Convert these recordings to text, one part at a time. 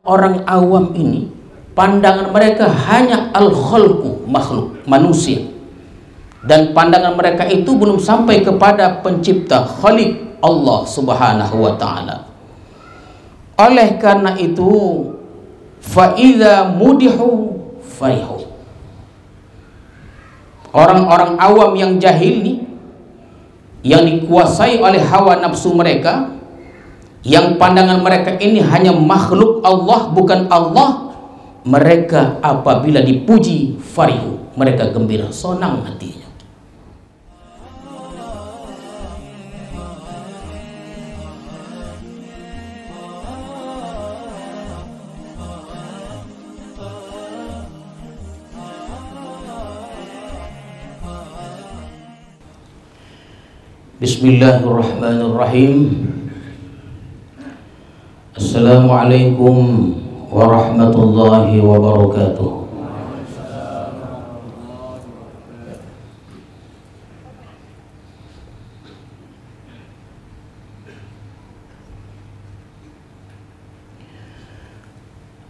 orang awam ini pandangan mereka hanya al-khalqu, makhluk, manusia, dan pandangan mereka itu belum sampai kepada pencipta, khaliq, Allah subhanahu wa ta'ala. Oleh karena itu, fa'idha mudihu farihu, orang-orang awam yang jahil nih, yang dikuasai oleh hawa nafsu mereka, yang pandangan mereka ini hanya makhluk Allah bukan Allah, mereka apabila dipuji farihu, mereka gembira, senang hatinya. Bismillahirrahmanirrahim. Assalamualaikum warahmatullahi wabarakatuh.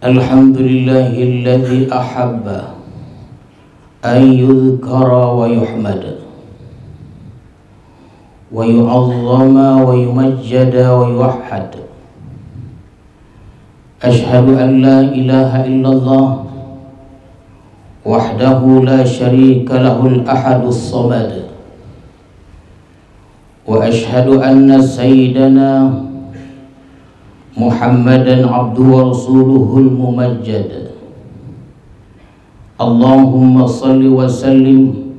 Alhamdulillahilladzi ahabba an yudhkara wa yuhmada wa yu'azzama wa yumajjada wa yuwahhad. Ashhadu an la ilaha illallah wahdahu la syarika lahul ahadus samad, wa ashhadu anna sayyidana Muhammadan abduhu wa rasuluhul mumajjad. Allahumma salli wa sallim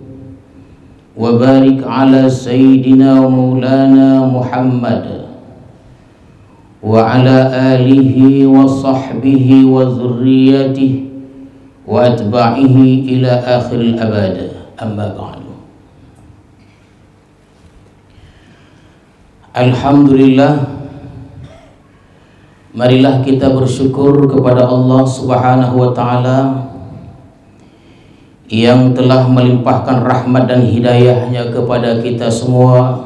wa barik ala sayyidina wa maulana Muhammad wa ala alihi wa sahbihi wa zurriyatihi wa atba'ihi ila akhiril abad. Amma ba'du. Alhamdulillah, marilah kita bersyukur kepada Allah subhanahu wa ta'ala yang telah melimpahkan rahmat dan hidayahnya kepada kita semua,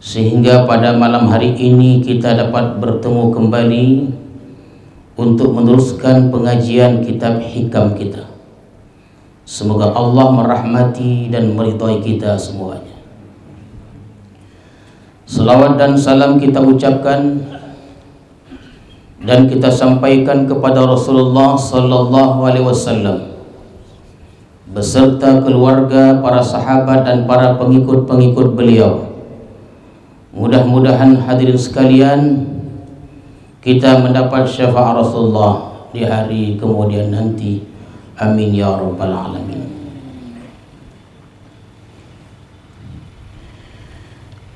sehingga pada malam hari ini kita dapat bertemu kembali untuk meneruskan pengajian kitab hikam kita. Semoga Allah merahmati dan meridhai kita semuanya. Selawat dan salam kita ucapkan dan kita sampaikan kepada Rasulullah sallallahu alaihi wasallam beserta keluarga, para sahabat dan para pengikut-pengikut beliau. Mudah-mudahan hadirin sekalian, kita mendapat syafaat Rasulullah di hari kemudian nanti. Amin ya rabbal alamin.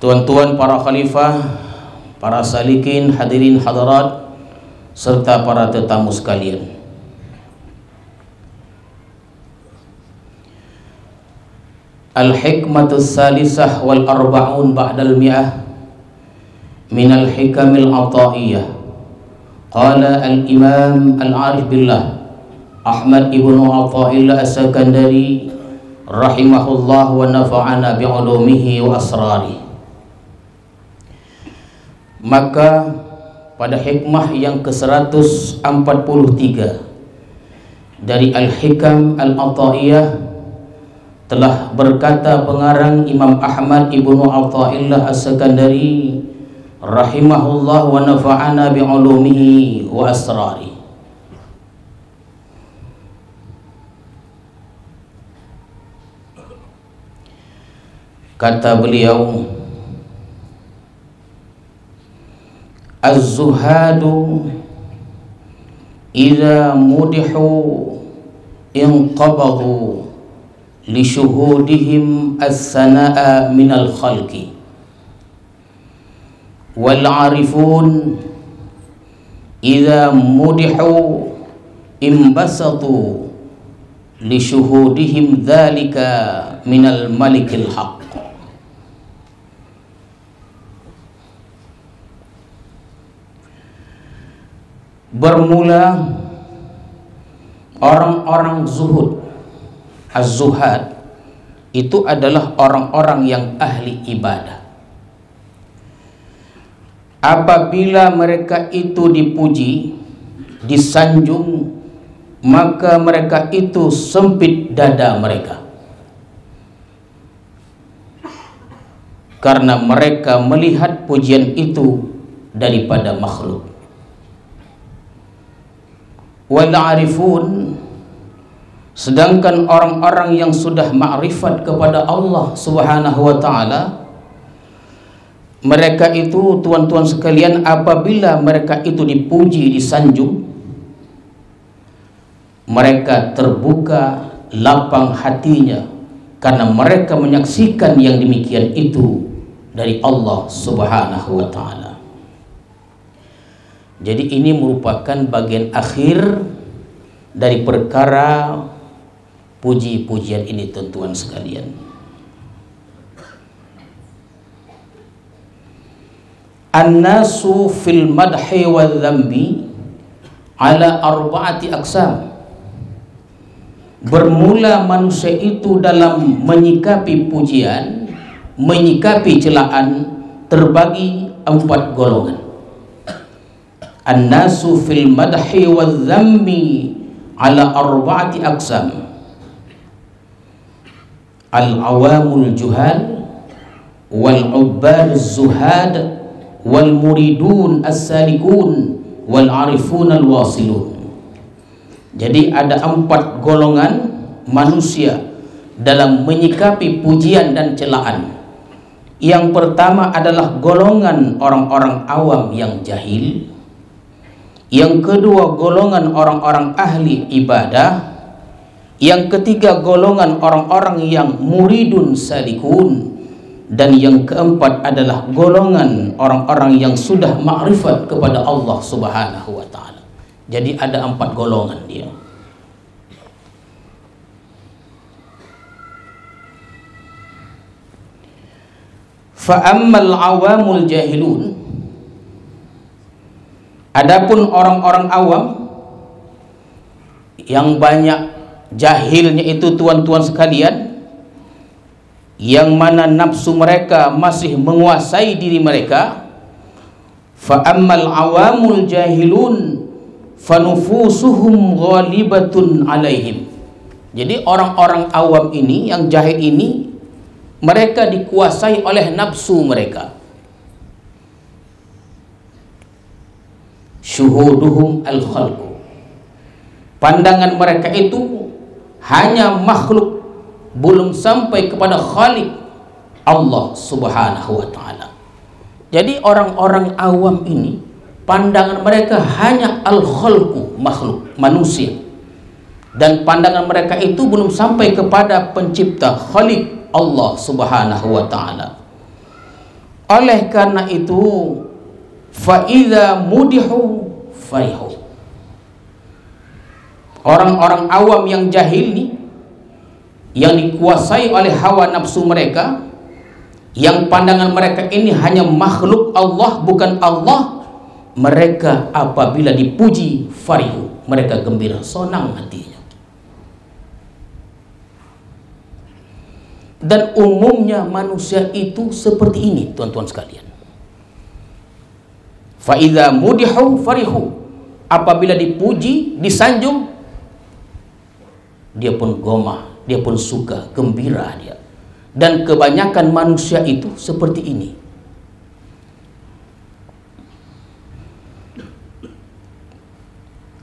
Tuan-tuan para khalifah, para salikin, hadirin hadirat, serta para tetamu sekalian, Al-hikmatus salisah wal arba'un ba'dal mi'ah minal hikamil ata'iyah. Qala al-imam al-arif billah Ahmad ibnu Atha'illah as-Sakandari rahimahullah wa nafa'ana bi'ulumihi wa asrari. Maka pada hikmah yang ke-143 dari Al-Hikam Al-Ata'iyah telah berkata pengarang Imam Ahmad ibnu Atha'illah as-Sakandari rahimahullah wa nafa'ana bi'ulumihi wa asrari. Kata beliau, az-zuhadu idza mudihu inqabadu li syuhudihim as-sana'a minal khalqi, wal 'arifun idza mudihu imbasatu li syuhudihim dzalika minal malikil haqq. Bermula orang-orang zuhud, az-zuhad itu adalah orang-orang yang ahli ibadah. Apabila mereka itu dipuji, disanjung, maka mereka itu sempit dada mereka, karena mereka melihat pujian itu daripada makhluk. Wal arifun, sedangkan orang-orang yang sudah ma'rifat kepada Allah Subhanahu wa ta'ala, mereka itu tuan-tuan sekalian, apabila mereka itu dipuji, disanjung, mereka terbuka lapang hatinya karena mereka menyaksikan yang demikian itu dari Allah Subhanahu wa ta'ala. Jadi ini merupakan bagian akhir dari perkara puji-pujian ini, tuan-tuan sekalian. An-nasu fil madhi wal dhambi ala arba'ati aqsam. Bermula manusia itu dalam menyikapi pujian, menyikapi celaan, terbagi 4 golongan. An-nasu fil madhi wal dhambi ala arba'ati aqsam. Al-awamul juhal wal ubbad az-zuhad wal muridun as-salikun wal arifun al-wasilun. Jadi ada 4 golongan manusia dalam menyikapi pujian dan celaan. Yang pertama adalah golongan orang-orang awam yang jahil. Yang kedua golongan orang-orang ahli ibadah. Yang ketiga golongan orang-orang yang muridun salikun. Dan yang keempat adalah golongan orang-orang yang sudah ma'rifat kepada Allah Subhanahu wa ta'ala. Jadi ada 4 golongan dia. Fa'ammal awamul jahilun, adapun orang-orang awam yang banyak jahilnya itu, tuan-tuan sekalian, yang mana nafsu mereka masih menguasai diri mereka. Fa'ammal awamul jahilun fanufusuhum ghalibatun alaihim. Jadi orang-orang awam ini, yang jahil ini, mereka dikuasai oleh nafsu mereka. Syuhuduhum al-khalqu, pandangan mereka itu hanya makhluk, belum sampai kepada Khaliq Allah Subhanahu wa ta'ala. Jadi orang-orang awam ini pandangan mereka hanya al-khalqu, makhluk, manusia, dan pandangan mereka itu belum sampai kepada pencipta Khaliq Allah Subhanahu wa ta'ala. Oleh karena itu, fa idza mudihu farihu, orang-orang awam yang jahil nih, yang dikuasai oleh hawa nafsu mereka, yang pandangan mereka ini hanya makhluk Allah, bukan Allah, mereka apabila dipuji farihu, mereka gembira, senang hatinya. Dan umumnya manusia itu seperti ini, tuan-tuan sekalian. Fa idza mudihu farihu, apabila dipuji, disanjung, dia pun gomah, dia pun suka, gembira dia. Dan kebanyakan manusia itu seperti ini.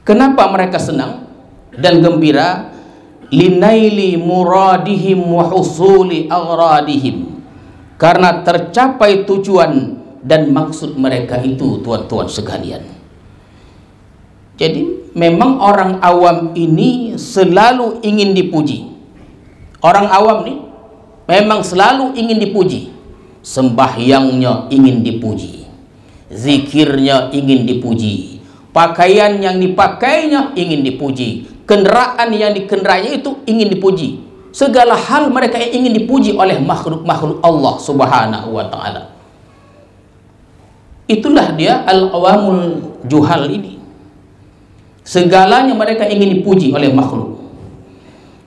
Kenapa mereka senang dan gembira? Linaili muradihim wa husuli aghradihim, karena tercapai tujuan dan maksud mereka itu, tuan-tuan sekalian. Jadi memang orang awam ini selalu ingin dipuji. Orang awam nih memang selalu ingin dipuji. Sembahyangnya ingin dipuji, zikirnya ingin dipuji, pakaian yang dipakainya ingin dipuji, kendaraan yang dikendarainya itu ingin dipuji. Segala hal mereka ingin dipuji oleh makhluk-makhluk Allah Subhanahu wa ta'ala. Itulah dia al-awamul juhal ini. Segalanya mereka ingin dipuji oleh makhluk.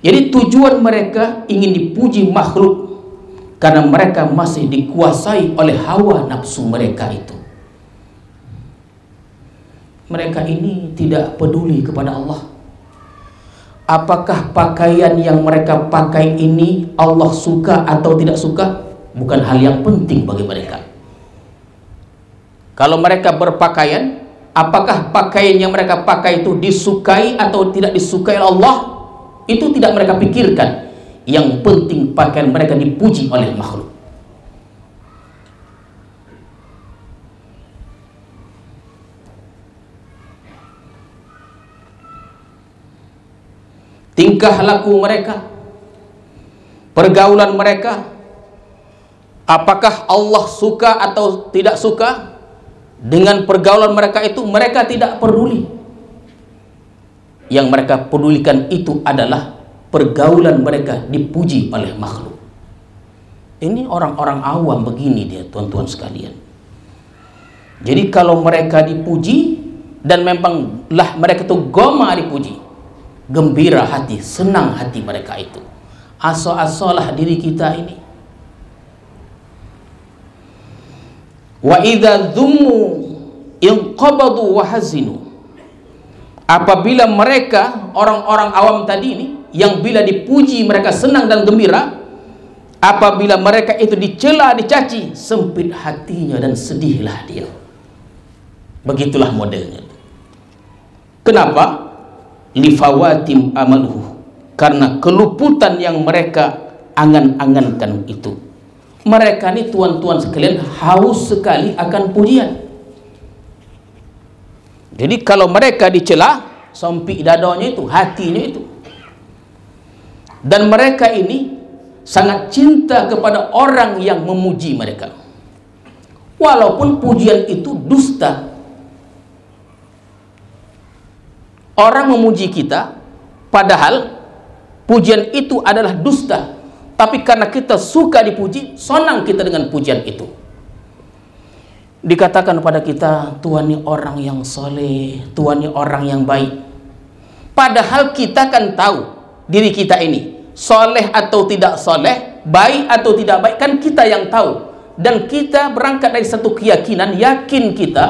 Jadi tujuan mereka ingin dipuji makhluk karena mereka masih dikuasai oleh hawa nafsu mereka itu. mereka ini tidak peduli kepada Allah. Apakah pakaian yang mereka pakai ini Allah suka atau tidak suka? Bukan hal yang penting bagi mereka. Kalau mereka berpakaian, apakah pakaian yang mereka pakai itu disukai atau tidak disukai Allah? Itu tidak mereka pikirkan. Yang penting pakaian mereka dipuji oleh makhluk. Tingkah laku mereka, pergaulan mereka, apakah Allah suka atau tidak suka dengan pergaulan mereka itu? Mereka tidak peduli. Yang mereka pedulikan itu adalah pergaulan mereka dipuji oleh makhluk. Ini orang-orang awam begini dia, tuan-tuan sekalian. Jadi kalau mereka dipuji, dan memanglah mereka itu goma dipuji, gembira hati, senang hati mereka itu. Aso-asolah diri kita ini. Wa idza dhummu inqabadu wa hazinu. Apabila mereka, orang-orang awam tadi ini, yang bila dipuji mereka senang dan gembira, apabila mereka itu dicela, dicaci, sempit hatinya dan sedihlah dia. Begitulah modelnya. Kenapa? Lifawatim amaluhu, karena keluputan yang mereka angan-angankan itu. Mereka ini tuan-tuan sekalian haus sekali akan pujian. Jadi kalau mereka dicela, sempit dadanya itu, hatinya itu. Dan mereka ini sangat cinta kepada orang yang memuji mereka, walaupun pujian itu dusta. Orang memuji kita, padahal pujian itu adalah dusta. Tapi karena kita suka dipuji, senang kita dengan pujian itu. Dikatakan pada kita, Tuhan ini orang yang soleh, Tuhan ini orang yang baik. Padahal kita kan tahu diri kita ini soleh atau tidak soleh, baik atau tidak baik, kan kita yang tahu. Dan kita berangkat dari satu keyakinan, yakin kita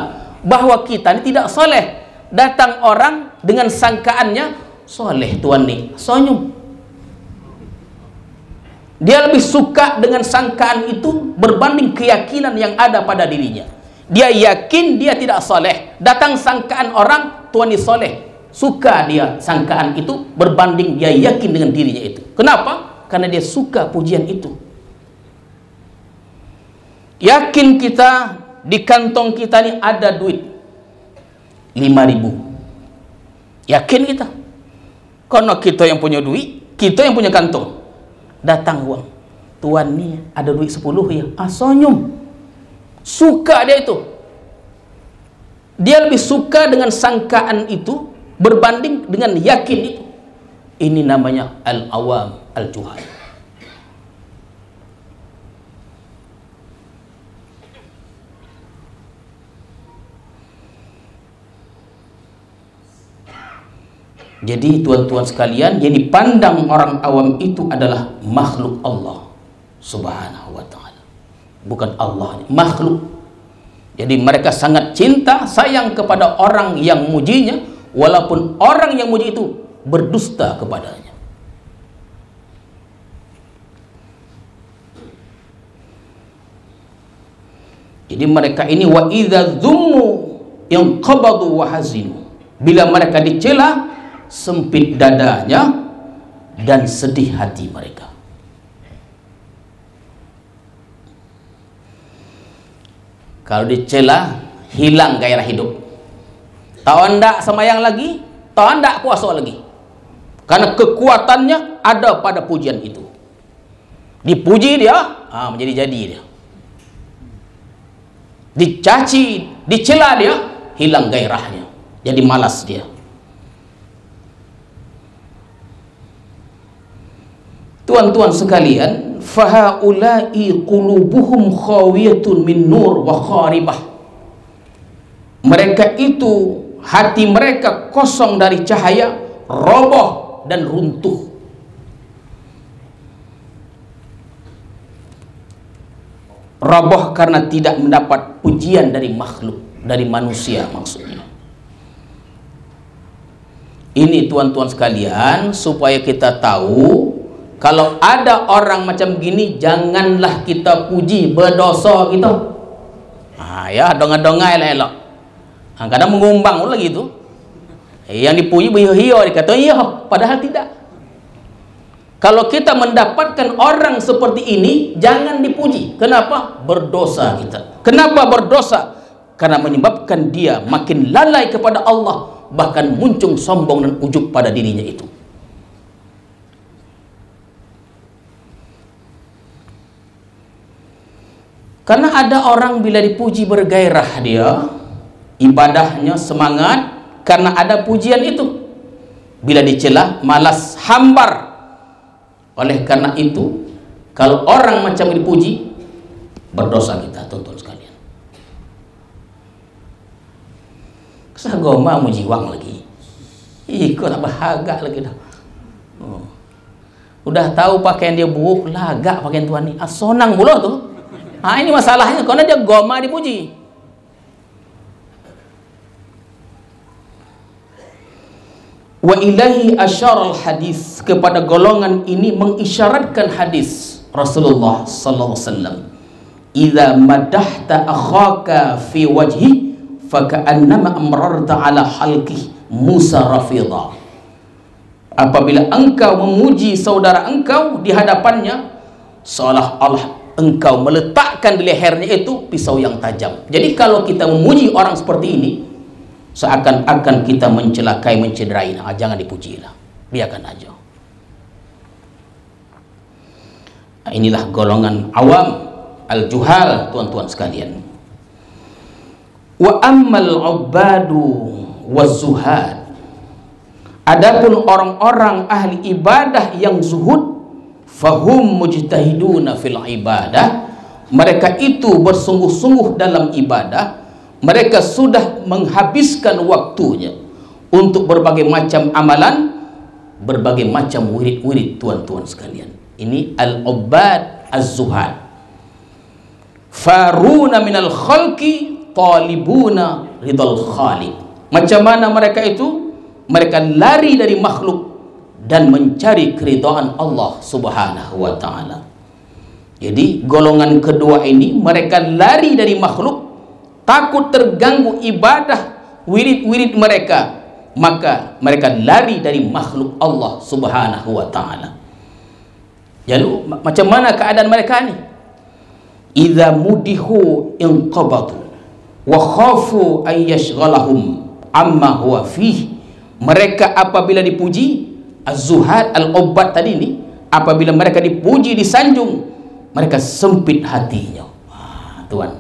bahwa kita ini tidak soleh. Datang orang dengan sangkaannya soleh, Tuhan nih senyum. Dia lebih suka dengan sangkaan itu berbanding keyakinan yang ada pada dirinya. Dia yakin dia tidak soleh, datang sangkaan orang Tuhan nih soleh, suka dia sangkaan itu berbanding dia yakin dengan dirinya itu. Kenapa? Karena dia suka pujian itu. Yakin kita di kantong kita ini ada duit 5.000. Yakin kita. Karena kita yang punya duit, kita yang punya kantong. Datang uang, Tuhan nih ada duit 10 ya, senyum. Suka dia itu. Dia lebih suka dengan sangkaan itu berbanding dengan yakin itu. Ini namanya al-awam al-juhal. Jadi tuan-tuan sekalian, yang dipandang orang awam itu adalah makhluk Allah Subhanahu wa ta'ala, bukan Allah, makhluk. Jadi mereka sangat cinta, sayang kepada orang yang mujinya, walaupun orang yang muji itu berdusta kepadanya. Jadi mereka ini wa idza dzummu yanqabadu wa hazinu. Bila mereka dicela, sempit dadanya dan sedih hati mereka. Kalau dicela, hilang gairah hidup. Tahu ndak semayang lagi, tahu ndak puasa lagi. Karena kekuatannya ada pada pujian itu. Dipuji dia, menjadi-jadi dia. Dicaci, dicela dia, hilang gairahnya. Jadi malas dia. Tuan-tuan sekalian, fahaulai qulubuhum khawiyatun min nur wa kharibah. Mereka itu hati mereka kosong dari cahaya, roboh dan runtuh. Roboh karena tidak mendapat pujian dari makhluk, dari manusia maksudnya. Ini tuan-tuan sekalian, supaya kita tahu kalau ada orang macam gini, janganlah kita puji, berdosa kita. Ya, dongai-dongai lah elok. Kadang mengumbang lagi tu. Yang dipuji berhia-hia, dikata iya, padahal tidak. Kalau kita mendapatkan orang seperti ini, jangan dipuji. Kenapa? Berdosa kita. Kenapa berdosa? Karena menyebabkan dia makin lalai kepada Allah, bahkan muncul sombong dan ujub pada dirinya itu. Karena ada orang bila dipuji bergairah dia, ibadahnya semangat karena ada pujian itu. Bila dicela malas hambar. Oleh karena itu, kalau orang macam dipuji, berdosa kita, tuan-tuan sekalian. Kesagoma muji wang lagi. Kau tak bahagia lagi dah. Udah tahu pakaian dia buruk, lagak pakaian tuan ni. Sonang pula tu. Ini masalahnya, karena dia goma dipuji. Wa ilahi asyara al-hadis, kepada golongan ini mengisyaratkan hadis Rasulullah sallallahu alaihi wasallam. Idza madahta akhaka fi wajhi faka'annama amrarta ala halqih Musa rafidha. Apabila engkau memuji saudara engkau di hadapannya, seolah-olah engkau meletakkan di lehernya itu pisau yang tajam. Jadi kalau kita memuji orang seperti ini, seakan-akan kita mencelakai, mencederai. Jangan dipujilah, biarkan aja. Inilah golongan awam al-juhal, tuan-tuan sekalian. Wa ammal ubadu waz-zuhad, adapun orang-orang ahli ibadah yang zuhud, fahum mujtahiduna fil ibadah, mereka itu bersungguh-sungguh dalam ibadah, mereka sudah menghabiskan waktunya untuk berbagai macam amalan, berbagai macam wirid-wirid, tuan-tuan sekalian. Ini al-ubad az-zuhad. Faruna minal khalqi talibuna ridal khaliq. Macam mana mereka itu? Mereka lari dari makhluk dan mencari keridhaan Allah Subhanahu wa taala. Jadi golongan kedua ini, mereka lari dari makhluk, takut terganggu ibadah wirid-wirid mereka, maka mereka lari dari makhluk Allah Subhanahu wa taala. Lalu macam mana keadaan mereka ni? Idza mudihu inqabatu wa khafu ay yashghalahum amma huwa fih. Mereka apabila dipuji, az-zuhad al-ubad tadi ni, apabila mereka dipuji, disanjung, mereka sempit hatinya. Tuan,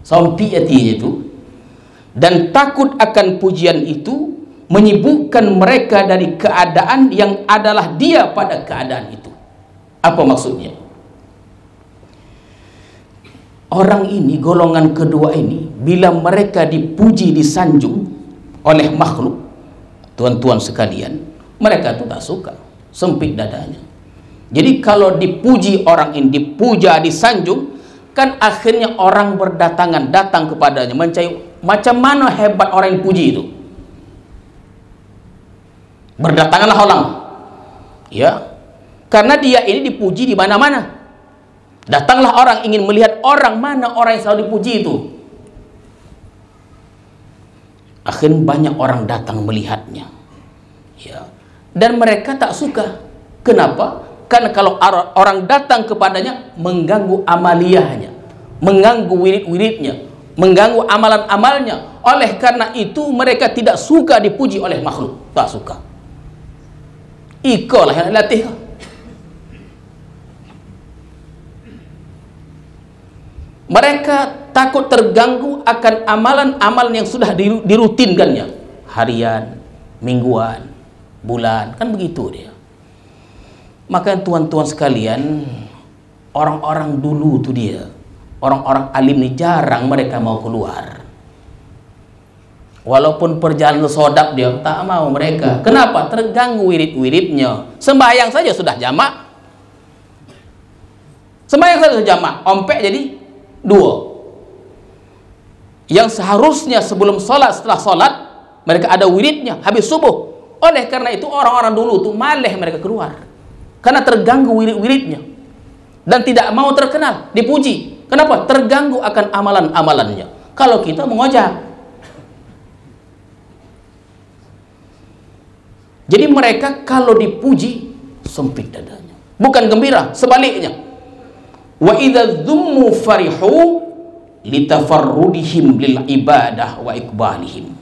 sempit hatinya itu, dan takut akan pujian itu menyibukkan mereka dari keadaan yang adalah dia pada keadaan itu. Apa maksudnya? Orang ini, golongan kedua ini, bila mereka dipuji, disanjung oleh makhluk, tuan-tuan sekalian, mereka itu tak suka, sempit dadanya. Jadi kalau dipuji orang ini, dipuja, disanjung, kan akhirnya orang berdatangan, datang kepadanya, mencari macam mana hebat orang yang puji itu. Berdatanganlah orang, ya, karena dia ini dipuji di mana-mana. Datanglah orang ingin melihat orang mana orang yang selalu dipuji itu. Akhirnya banyak orang datang melihatnya, ya, dan mereka tak suka. Kenapa? Karena kalau orang datang kepadanya, mengganggu amaliyahnya, mengganggu wirid-wiridnya, mengganggu amalan-amalnya. Oleh karena itu mereka tidak suka dipuji oleh makhluk, tak suka. Ikalah yang latih. Mereka takut terganggu akan amalan-amalan yang sudah dirutinkannya, harian, mingguan, bulan, kan begitu dia. Maka tuan-tuan sekalian, orang-orang dulu tu dia, orang-orang alim ni jarang mereka mau keluar. Walaupun perjalanan sodap dia, tak mau mereka. Kenapa? Terganggu wirid-wiridnya. Sembahyang saja sudah jamak. Sembahyang saja sudah jamak, ompek jadi 2. Yang seharusnya sebelum sholat, setelah sholat, mereka ada wiridnya, habis subuh, Oleh karena itu orang-orang dulu tuh malah mereka keluar karena terganggu wirid-wiridnya dan tidak mau terkenal, dipuji. Kenapa? Terganggu akan amalan-amalannya. Kalau kita mengojak, jadi mereka kalau dipuji sempit dadanya, bukan gembira, sebaliknya. Wa idza dzummu farihu litafarrudihim lil ibadah wa iqbalihim.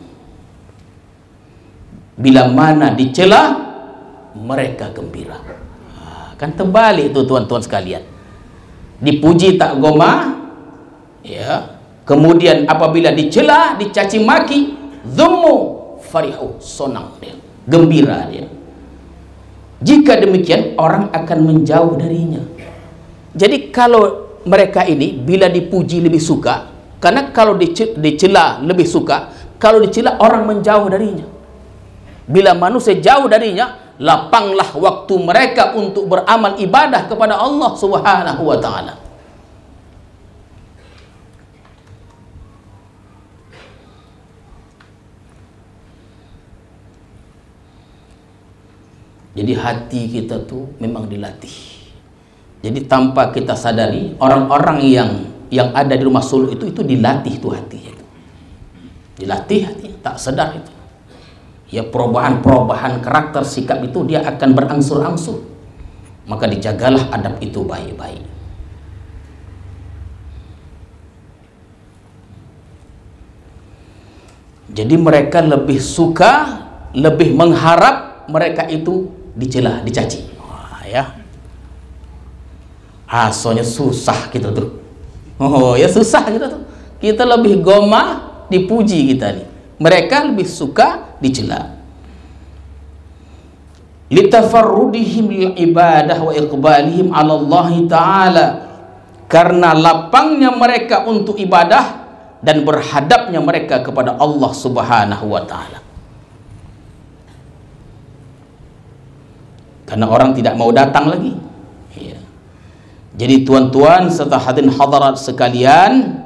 Bila mana dicela, mereka gembira. Kan terbalik tuh tuan-tuan sekalian. Dipuji tak goma, ya. Kemudian apabila dicela, dicaci maki, dzummu farihu, senang dia, gembira dia. Jika demikian, orang akan menjauh darinya. Jadi kalau mereka ini bila dipuji lebih suka, karena kalau dicela lebih suka, kalau dicela orang menjauh darinya. Bila manusia jauh darinya, lapanglah waktu mereka untuk beramal ibadah kepada Allah Subhanahu wa ta'ala. Jadi hati kita tuh memang dilatih. Jadi tanpa kita sadari, orang-orang yang ada di rumah suluk itu dilatih tuh hati itu. Dilatih hati, tak sadar itu. Ya, perubahan-perubahan karakter sikap itu dia akan berangsur-angsur. Maka dijagalah adab itu baik-baik. Jadi mereka lebih suka, lebih mengharap mereka itu dicela, dicaci. Wah, ya. Soalnya susah kita tuh. Oh ya, susah kita tuh. Kita lebih goma dipuji kita nih. Mereka lebih suka dicela. Litafarrudihim lil ibadah wa iqbalihim 'ala Allah taala, karena lapangnya mereka untuk ibadah dan berhadapnya mereka kepada Allah Subhanahu wa taala. Karena orang tidak mau datang lagi. Ya. Jadi tuan-tuan serta hadirin hadirat sekalian,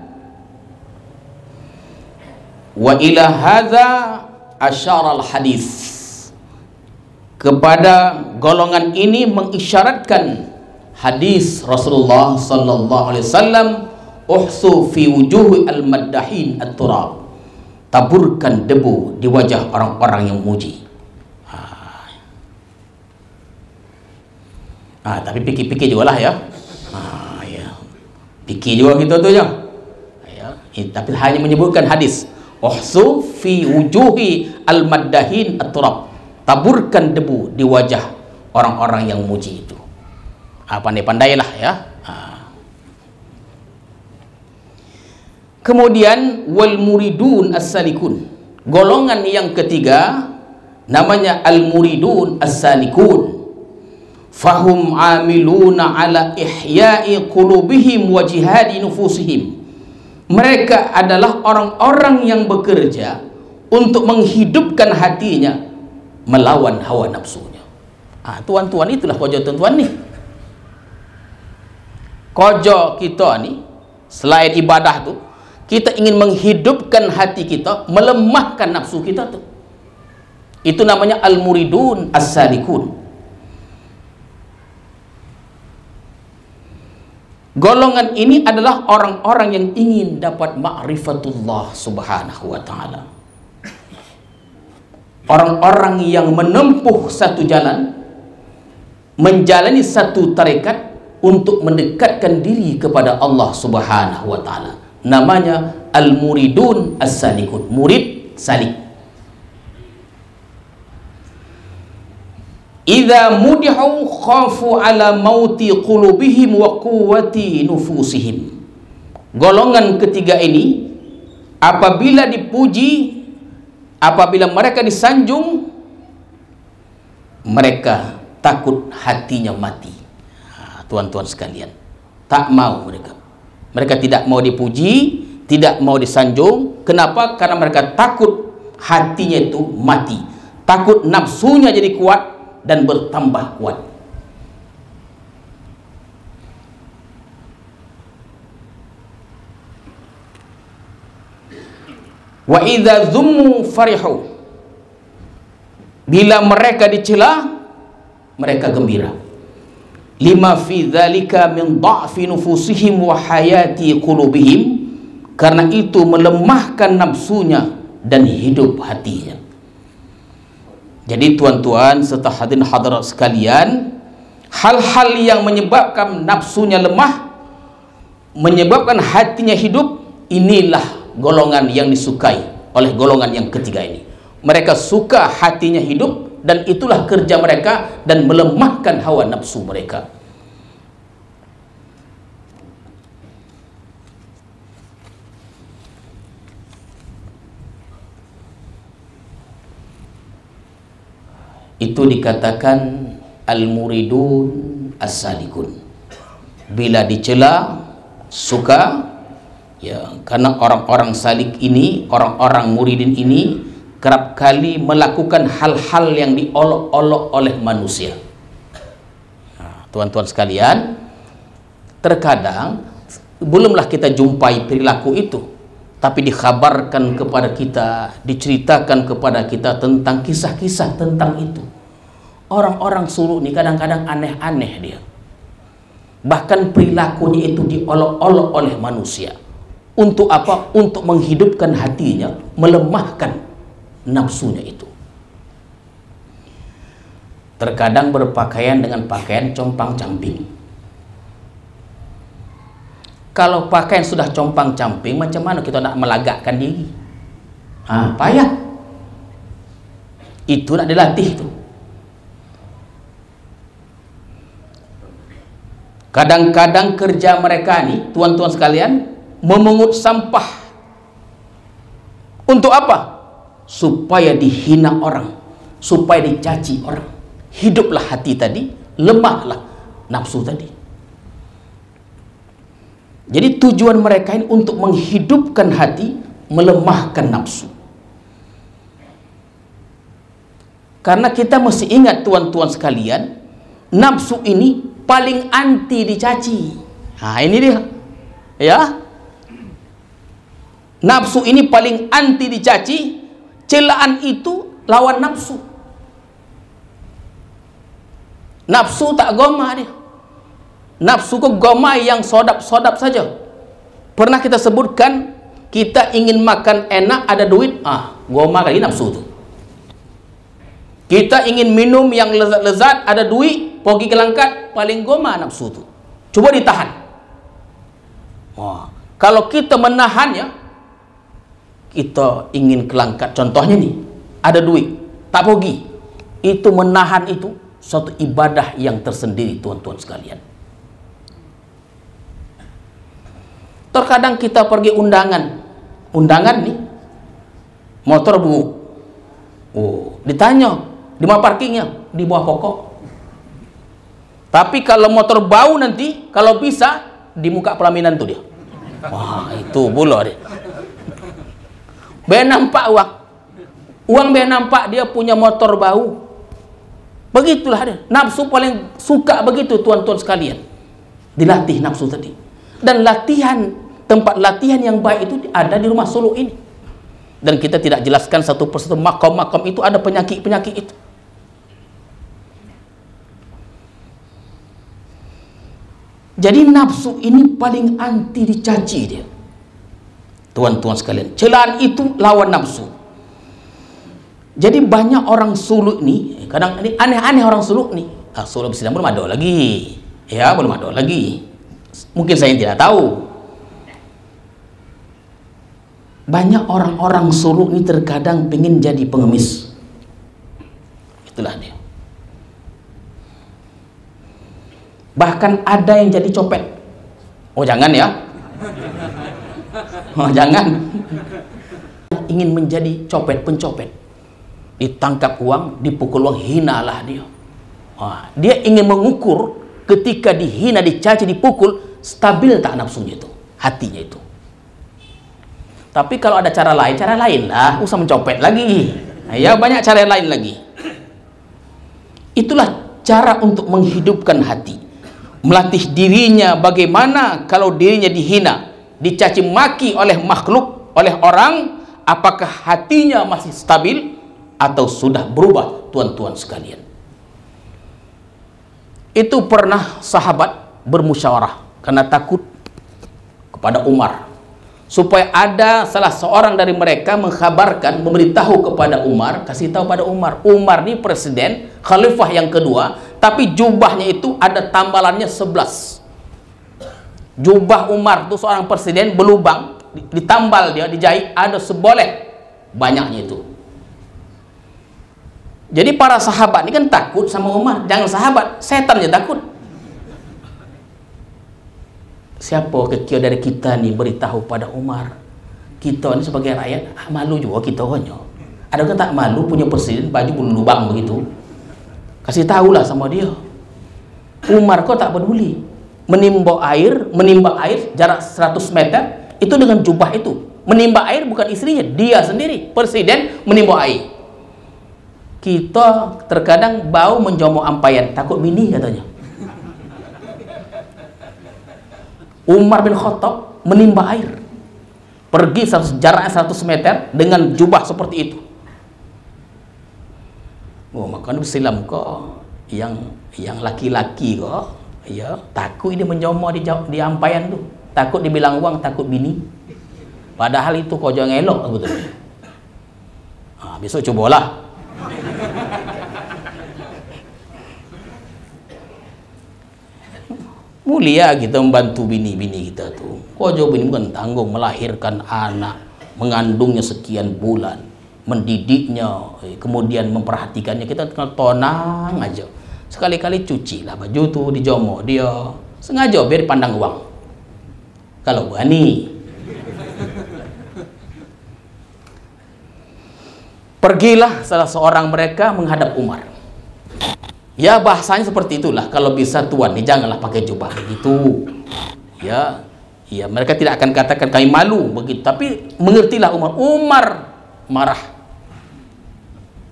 wa ila hadza asyaral hadis, kepada golongan ini mengisyaratkan hadis Rasulullah sallallahu alaihi wasallam, uhsu fi wujuhi al-maddahin at-turab, taburkan debu di wajah orang-orang yang muji. Tapi pikir-pikir juga lah ya. Ya. Pikir juga kita tuh ya. Tapi hanya menyebutkan hadis, uhsu fi wujuhi al-maddahin at-turab, taburkan debu di wajah orang-orang yang muji itu. Pandai-pandailah ya. Kemudian wal muridun as-salikun, golongan yang ketiga namanya al-muridun as-salikun. Fahum amiluna ala ihya'i qulubihim wa jihadi nufusihim. Mereka adalah orang-orang yang bekerja untuk menghidupkan hatinya melawan hawa nafsunya. Tuan-tuan, itulah kojo tuan-tuan nih. Kojo kita nih, selain ibadah tuh, kita ingin menghidupkan hati kita, melemahkan nafsu kita tuh. Itu namanya al-muridun as-salikun. Golongan ini adalah orang-orang yang ingin dapat ma'rifatullah subhanahu wa ta'ala. Orang-orang yang menempuh satu jalan, menjalani satu tarekat untuk mendekatkan diri kepada Allah subhanahu wa ta'ala. Namanya al-muridun as-salikun, murid salik. Idza mudihu khafu ala mauti qulubihim wa quwwati nufusihim. Golongan ketiga ini apabila dipuji, apabila mereka disanjung, mereka takut hatinya mati. Tuan-tuan sekalian, tak mau mereka. Mereka tidak mau dipuji, tidak mau disanjung. Kenapa? Karena mereka takut hatinya itu mati, takut nafsunya jadi kuat dan bertambah kuat. Wa idza dzummu farihu. Bila mereka dicela, mereka gembira. Lima fi dzalika min dha'fi nufusihim wa hayati qulubihim, karena itu melemahkan nafsunya dan hidup hatinya. Jadi tuan-tuan serta hadirin hadirat sekalian, hal-hal yang menyebabkan nafsunya lemah, menyebabkan hatinya hidup, inilah golongan yang disukai oleh golongan yang ketiga ini. Mereka suka hatinya hidup, dan itulah kerja mereka, dan melemahkan hawa nafsu mereka. Itu dikatakan al-muridun as-salikun. Bila dicela, suka, ya, karena orang-orang salik ini, orang-orang muridin ini kerap kali melakukan hal-hal yang diolok-olok oleh manusia. Tuan-tuan sekalian, terkadang belumlah kita jumpai perilaku itu, tapi dikhabarkan kepada kita, diceritakan kepada kita tentang kisah-kisah tentang itu. Orang-orang suluk ini kadang-kadang aneh-aneh dia. Bahkan perilakunya itu diolok-olok oleh manusia. Untuk apa? Untuk menghidupkan hatinya, melemahkan nafsunya itu. Terkadang berpakaian dengan pakaian compang-camping. Kalau pakaian sudah compang-camping, macam mana kita nak melagakkan diri? Payah. Itu nak dilatih tu. Kadang-kadang kerja mereka ni, tuan-tuan sekalian, memungut sampah. Untuk apa? Supaya dihina orang, supaya dicaci orang. Hiduplah hati tadi, lemahlah nafsu tadi. Jadi tujuan mereka ini untuk menghidupkan hati, melemahkan nafsu. Karena kita mesti ingat tuan-tuan sekalian, nafsu ini paling anti dicaci. Ini dia. Ya. Nafsu ini paling anti dicaci. Celaan itu lawan nafsu. Nafsu tak goma dia. Nafsu ke goma yang sodap-sodap saja. Pernah kita sebutkan, kita ingin makan enak, ada duit, goma kali nafsu tu. Kita ingin minum yang lezat-lezat, ada duit, pergi ke langkat, paling goma nafsu tu. Cuba ditahan. Kalau kita menahannya, kita ingin ke langkat, contohnya nih, ada duit, tak pergi. Itu menahan itu suatu ibadah yang tersendiri, tuan-tuan sekalian. Terkadang kita pergi undangan nih, motor bungu. Ditanya, di mana parkingnya? Di bawah pokok. Tapi kalau motor bau nanti, kalau bisa, di muka pelaminan tuh dia. Itu pula dia. Biar nampak uang biar nampak dia punya motor bau. Begitulah dia. Nafsu paling suka begitu, tuan-tuan sekalian. Dilatih nafsu tadi. Dan tempat latihan yang baik itu ada di rumah suluk ini. Dan kita tidak jelaskan satu persatu makom-makom itu ada penyakit-penyakit itu. Jadi nafsu ini paling anti dicaci dia. Tuan-tuan sekalian, celaan itu lawan nafsu. Jadi banyak orang suluk ni, kadang ini aneh-aneh orang suluk ni. Suluk sedang belum ada lagi. Ya, belum ada lagi. Mungkin saya tidak tahu. Banyak orang-orang suluk ni terkadang pengen jadi pengemis. Itulah dia. Bahkan ada yang jadi copet. Jangan ya. Jangan. Ingin menjadi copet, pencopet. Ditangkap uang, dipukul uang, hinalah dia. Dia ingin mengukur ketika dihina, dicaci, dipukul, stabil tak nafsunya itu, hatinya itu. Tapi kalau ada cara lain lah, usah mencopet lagi. Ya, banyak cara lain lagi. Itulah cara untuk menghidupkan hati. Melatih dirinya bagaimana kalau dirinya dihina, dicaci maki oleh makhluk, oleh orang, apakah hatinya masih stabil atau sudah berubah, tuan-tuan sekalian. Itu pernah sahabat bermusyawarah karena takut kepada Umar, supaya ada salah seorang dari mereka mengkhabarkan, memberitahu kepada Umar, kasih tahu pada Umar, Umar ini presiden, khalifah yang kedua, tapi jubahnya itu ada tambalannya 11. Jubah Umar itu seorang presiden berlubang, ditambal dia, dijahit, ada seboleh banyaknya itu. Jadi para sahabat ini kan takut sama Umar. Jangan sahabat, setan aja takut. Siapa kecil dari kita nih beritahu pada Umar? Kita ini sebagai rakyat malu juga kita hanya. Ada kan tak malu punya presiden baju berlubang begitu? Kasih tahulah sama dia. Umar kok tak peduli. Menimba air jarak 100 meter itu dengan jubah itu. Menimba air bukan istrinya, dia sendiri, presiden menimba air. Kita terkadang bau menjomok ampayan, takut bini katanya. Umar bin Khattab menimba air, pergi jaraknya 100 meter dengan jubah seperti itu. Oh, makanya bersilam kok yang laki-laki kok, ya takut dia menjomok di ampayan tuh, takut dibilang uang, takut bini. Padahal itu kau jangan elok betul. Besok cobalah. Mulia kita membantu bini-bini kita tuh. Kau jauh bini bukan tanggung melahirkan anak, mengandungnya sekian bulan, mendidiknya, kemudian memperhatikannya. Kita tinggal tenang aja. Sekali-kali cuci lah baju tuh, dijomok dia, sengaja biar pandang uang. Kalau berani. Pergilah salah seorang mereka menghadap Umar. Ya bahasanya seperti itulah. Kalau bisa tuan, janganlah pakai jubah begitu. Ya, mereka tidak akan katakan kami malu begitu. Tapi mengertilah Umar. Umar marah.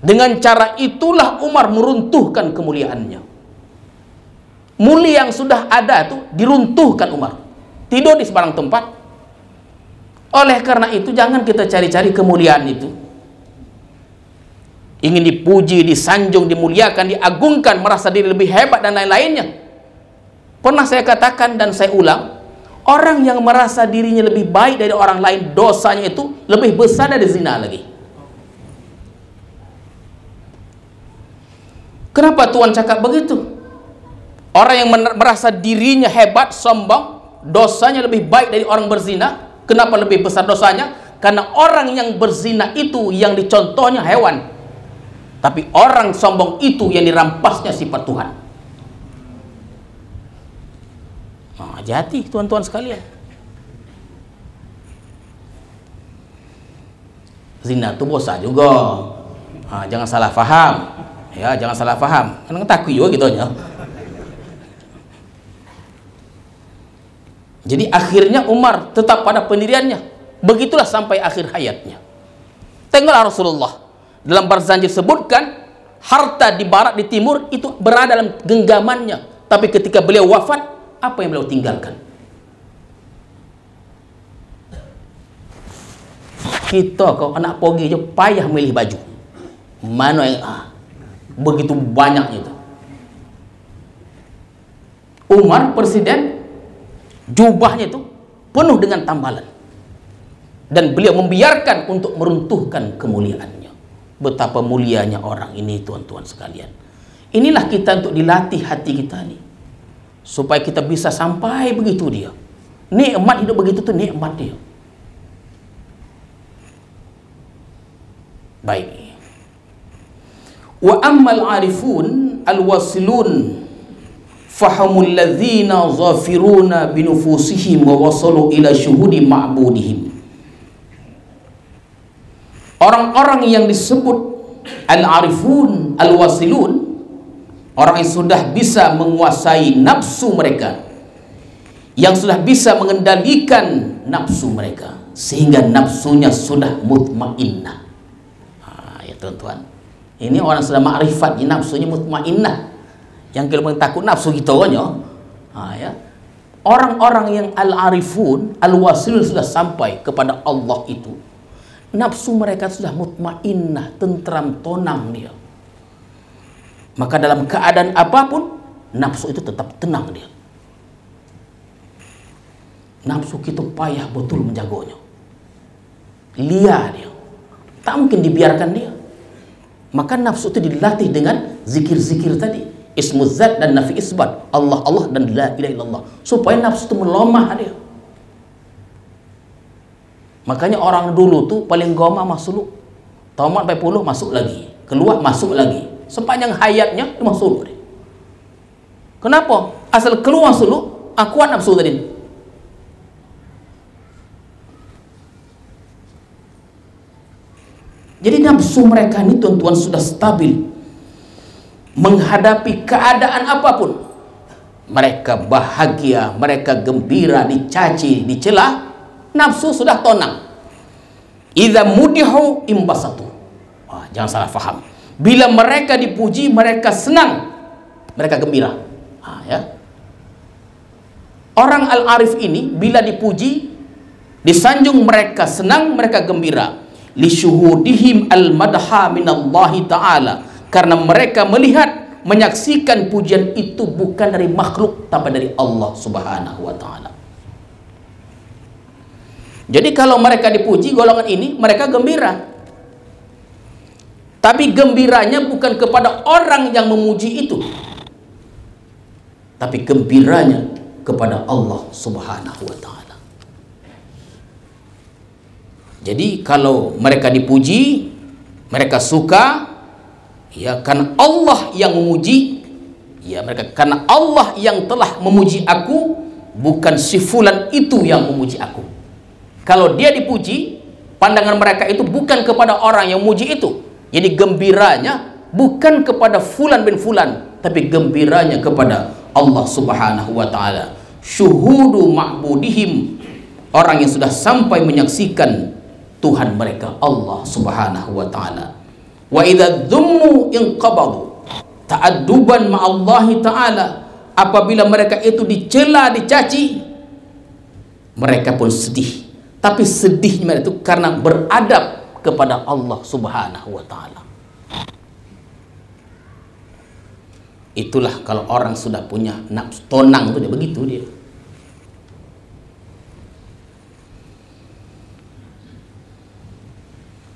Dengan cara itulah Umar meruntuhkan kemuliaannya. Mulia yang sudah ada tuh diruntuhkan Umar. Tidur di sebarang tempat. Oleh karena itu jangan kita cari-cari kemuliaan itu. Ingin dipuji, disanjung, dimuliakan, diagungkan, merasa diri lebih hebat dan lain-lainnya. Pernah saya katakan dan saya ulang, orang yang merasa dirinya lebih baik dari orang lain, dosanya itu lebih besar dari zina lagi. Kenapa Tuhan cakap begitu? Orang yang merasa dirinya hebat, sombong, dosanya lebih baik dari orang berzina. Kenapa lebih besar dosanya? Karena orang yang berzina itu yang dicontohnya hewan. Tapi orang sombong itu yang dirampasnya sifat Tuhan. Hati-hati tuan-tuan sekalian. Zina itu dosa juga. Jangan salah faham. Ya, jangan salah faham. Kan takut juga gitu aja. Jadi akhirnya Umar tetap pada pendiriannya. Begitulah sampai akhir hayatnya. Tengoklah Rasulullah. Dalam berzanji sebutkan harta di barat di timur itu berada dalam genggamannya. Tapi ketika beliau wafat, apa yang beliau tinggalkan? Kita kau anak pogi aja payah milih baju. Mana yang begitu banyaknya itu. Umar presiden, jubahnya itu penuh dengan tambalan. Dan beliau membiarkan untuk meruntuhkan kemuliaannya. Betapa mulianya orang ini tuan-tuan sekalian. Inilah kita untuk dilatih hati kita nih. Supaya kita bisa sampai begitu dia. Nikmat hidup begitu tuh nikmat dia. Baik. Wa ammal arifun al-wasilun fahamul ladzina zafiruna binufusihim wa wasalu ila syuhudi ma'budihim. Orang-orang yang disebut al-arifun, al-wasilun, orang yang sudah bisa menguasai nafsu mereka, yang sudah bisa mengendalikan nafsu mereka, sehingga nafsunya sudah mutmainnah. Ya tuan-tuan, ini orang sudah ma'rifat, nafsunya mutmainnah. Yang kalau takut nafsu kita aja. Ya. Orang-orang yang al-arifun, al-wasilun sudah sampai kepada Allah itu. nafsu mereka sudah mutmainnah, tentram, tonang dia. Maka dalam keadaan apapun, nafsu itu tetap tenang dia. Nafsu kita payah betul menjaganya. Liar dia. Tak mungkin dibiarkan dia. Maka nafsu itu dilatih dengan zikir-zikir tadi. Ismuz zat dan nafi isbat. Allah, Allah dan la ilaha illallah. Supaya nafsu itu melemah dia. Makanya orang dulu tuh paling goma masuk. Tamat 40 masuk lagi. Keluar masuk lagi. Sepanjang hayatnya masuk. Kenapa? Asal keluar sulu, kuat nafsu tadi. Jadi nafsu mereka ini tuan-tuan sudah stabil. Menghadapi keadaan apapun. Mereka bahagia, mereka gembira, dicaci, dicela. Nafsu sudah tonang. Idza mudihu imbasatu. Jangan salah faham. Bila mereka dipuji, mereka senang, mereka gembira. Ya. Orang al-arif ini bila dipuji, disanjung, mereka senang, mereka gembira. Li syuhudihim al-madha minallahi ta'ala. Karena mereka melihat, menyaksikan pujian itu bukan dari makhluk, tapi dari Allah Subhanahu wa ta'ala. Jadi kalau mereka dipuji, golongan ini, mereka gembira. Tapi gembiranya bukan kepada orang yang memuji itu, tapi gembiranya kepada Allah Subhanahu wa ta'ala. Jadi kalau mereka dipuji, mereka suka, ya karena Allah yang memuji, ya mereka karena Allah yang telah memuji aku, bukan si fulan itu yang memuji aku. Kalau dia dipuji, pandangan mereka itu bukan kepada orang yang memuji itu. Jadi gembiranya bukan kepada fulan bin fulan, tapi gembiranya kepada Allah Subhanahu wa ta'ala. Syuhudu ma'budihim, orang yang sudah sampai menyaksikan Tuhan mereka Allah Subhanahu wa ta'ala. Wa idza dhummu inqabadu ta'adduban ma'allahi ta'ala, apabila mereka itu dicela, dicaci, mereka pun sedih. Tapi sedihnya itu karena beradab kepada Allah Subhanahu wa ta'ala. Itulah kalau orang sudah punya nafsu tonang itu dia begitu dia.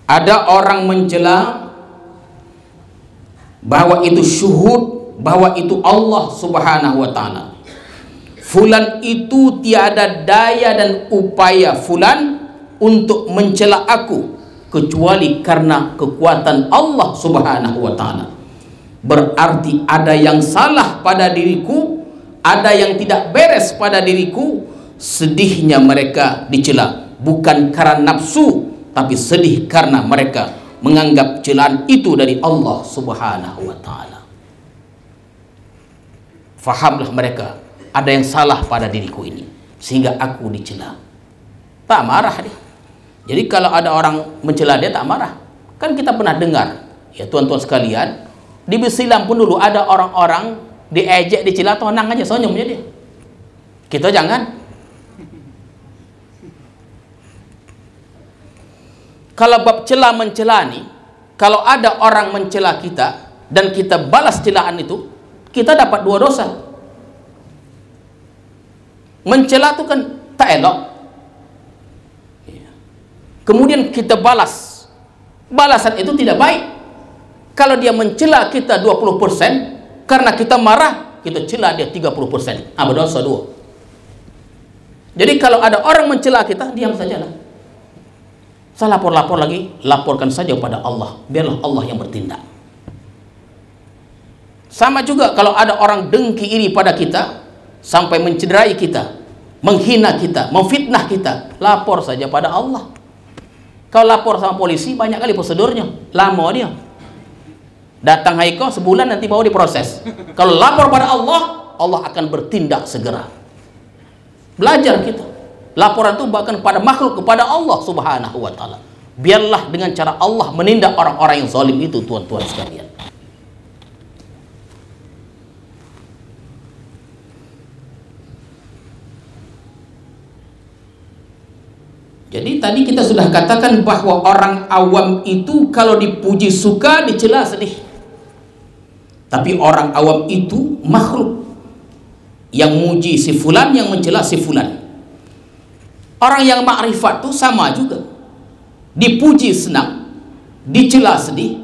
Ada orang mencela bahwa itu syuhud, bahwa itu Allah Subhanahu wa ta'ala. Fulan itu tiada daya dan upaya fulan untuk mencela aku kecuali karena kekuatan Allah Subhanahu wa ta'ala. Berarti ada yang salah pada diriku, ada yang tidak beres pada diriku. Sedihnya mereka dicela bukan karena nafsu, tapi sedih karena mereka menganggap celaan itu dari Allah Subhanahu wa ta'ala. Fahamlah mereka, ada yang salah pada diriku ini sehingga aku dicela. Tak marah dia. Jadi kalau ada orang mencela dia tak marah. Kan kita pernah dengar, ya tuan-tuan sekalian, di Besilam pun dulu ada orang-orang diejek, dicela, tonang aja, senyumnya dia. Kita jangan. Kalau bab cela mencela nih, kalau ada orang mencela kita dan kita balas celaan itu, kita dapat dua dosa. Mencela itu kan tak elok. Kemudian kita balas, balasan itu tidak baik. Kalau dia mencela kita 20%, karena kita marah, kita cela dia 30%. Berdosa dua. Jadi kalau ada orang mencela kita, diam sajalah. Saya lapor-lapor lagi, laporkan saja pada Allah. Biarlah Allah yang bertindak. Sama juga kalau ada orang dengki iri pada kita, sampai mencederai kita, menghina kita, memfitnah kita, lapor saja pada Allah. Kalau lapor sama polisi, banyak kali prosedurnya, lama dia. Datang Haiko sebulan nanti baru diproses. Kalau lapor pada Allah, Allah akan bertindak segera. Belajar kita. Laporan itu bahkan pada makhluk, kepada Allah Subhanahu wa ta'ala. Biarlah dengan cara Allah menindak orang-orang yang zalim itu, tuan-tuan sekalian. Jadi tadi kita sudah katakan bahwa orang awam itu kalau dipuji suka, dicela sedih. Tapi orang awam itu makhluk, yang muji si fulan, yang mencela si fulan. Orang yang makrifat itu sama juga, dipuji senang, dicela sedih.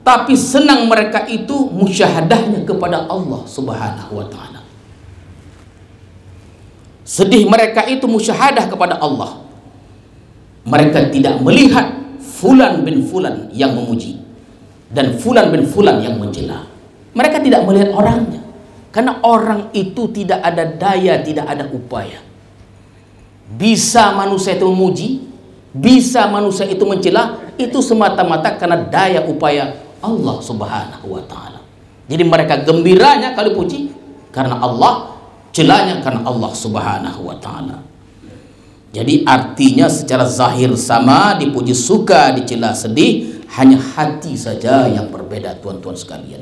Tapi senang mereka itu musyahadahnya kepada Allah Subhanahu wa ta'ala. Sedih mereka itu musyahadah kepada Allah. Mereka tidak melihat fulan bin fulan yang memuji dan fulan bin fulan yang mencela. Mereka tidak melihat orangnya, karena orang itu tidak ada daya, tidak ada upaya. Bisa manusia itu memuji, bisa manusia itu mencela, itu semata-mata karena daya upaya Allah Subhanahu wa ta'ala. Jadi mereka gembiranya kalau puji karena Allah, celanya karena Allah Subhanahu wa ta'ala. Jadi artinya secara zahir sama, dipuji suka, dicela sedih, hanya hati saja yang berbeda, tuan-tuan sekalian.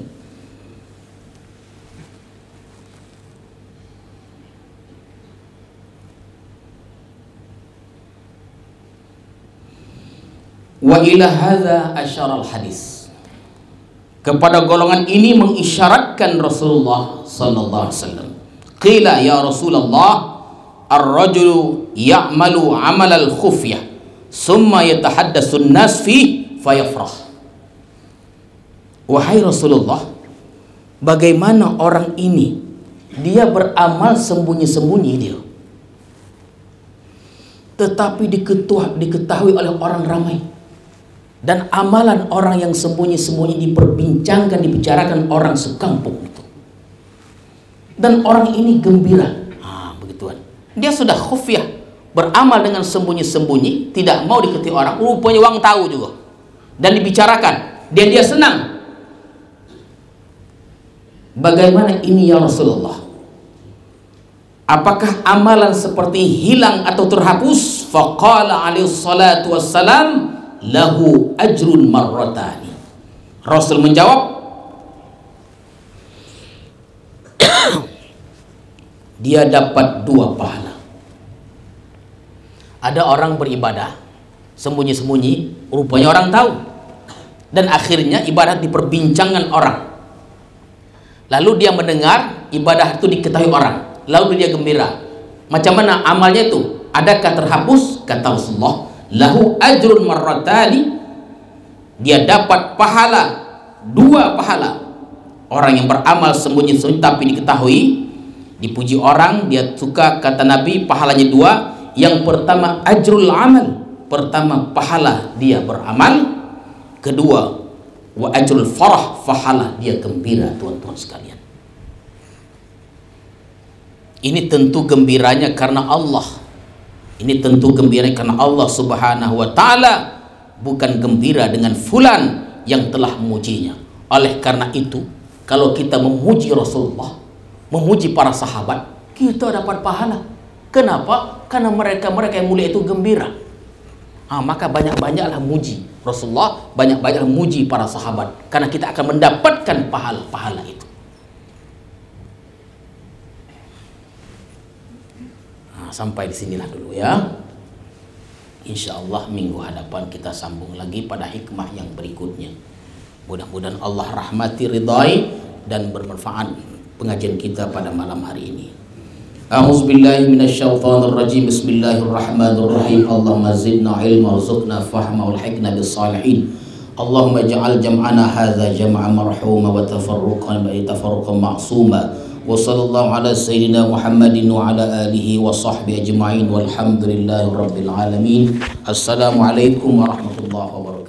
Wa ila hadza asyara al-hadis. Kepada golongan ini mengisyaratkan Rasulullah sallallahu alaihi wasallam. Qila ya Rasulullah, ar-rajulu ya'malu 'amal al-khufyah summa yatahaddatsu an-nas fi fayafrah. Wahai Rasulullah, bagaimana orang ini, dia beramal sembunyi-sembunyi dia, tetapi diketahui oleh orang ramai. Dan amalan orang yang sembunyi-sembunyi diperbincangkan, dibicarakan orang sekampung itu. Dan orang ini gembira. Begituan. Dia sudah khufyah, beramal dengan sembunyi-sembunyi, tidak mau diketahui orang. Rupanya orang tahu juga. Dan dibicarakan. Dan dia senang. Bagaimana ini ya Rasulullah? Apakah amalan seperti hilang atau terhapus? Faqala alaihi salatu wassalam, lahu ajrun marratani. Rasul menjawab, dia dapat 2 pahala. Ada orang beribadah sembunyi-sembunyi, rupanya orang tahu, dan akhirnya ibadah diperbincangkan orang. Lalu dia mendengar ibadah itu diketahui orang, lalu dia gembira. Macam mana amalnya itu? Adakah terhapus? Kata Rasulullah, lahu ajrun marratani, dia dapat pahala, 2 pahala. Orang yang beramal sembunyi-sembunyi tapi diketahui, dipuji orang, dia suka, kata Nabi, pahalanya 2. Yang pertama ajrul amal, pertama pahala dia beramal. Kedua, wa ajrul farah, pahala dia gembira, tuan-tuan sekalian. Ini tentu gembiranya karena Allah. Ini tentu gembira karena Allah Subhanahu wa ta'ala, bukan gembira dengan fulan yang telah memujinya. Oleh karena itu, kalau kita memuji Rasulullah, memuji para sahabat, kita dapat pahala. Kenapa? Karena mereka yang mulia itu gembira. Maka banyak-banyaklah muji Rasulullah, banyak-banyaklah muji para sahabat, karena kita akan mendapatkan pahala-pahala itu. Sampai di sinilah dulu ya. Insya Allah minggu hadapan kita sambung lagi pada hikmah yang berikutnya. Mudah-mudahan Allah rahmati, ridai, dan bermanfaat pengajian kita pada malam hari ini. A'udzubillahi minasyaitonirrajim. Bismillahirrahmanirrahim. Allahumma zidna ilma warzuqna fahma walhiqna bis-salihin. Allahumma ja'al jam'ana hadza jam'an marhuma wa tafarruqan ma'suma. Wa sallallahu ala sayyidina Muhammadin wa ala alihi wa sahbihi ajma'in walhamdulillahi rabbil alamin. Assalamualaikum warahmatullahi wabarakatuh.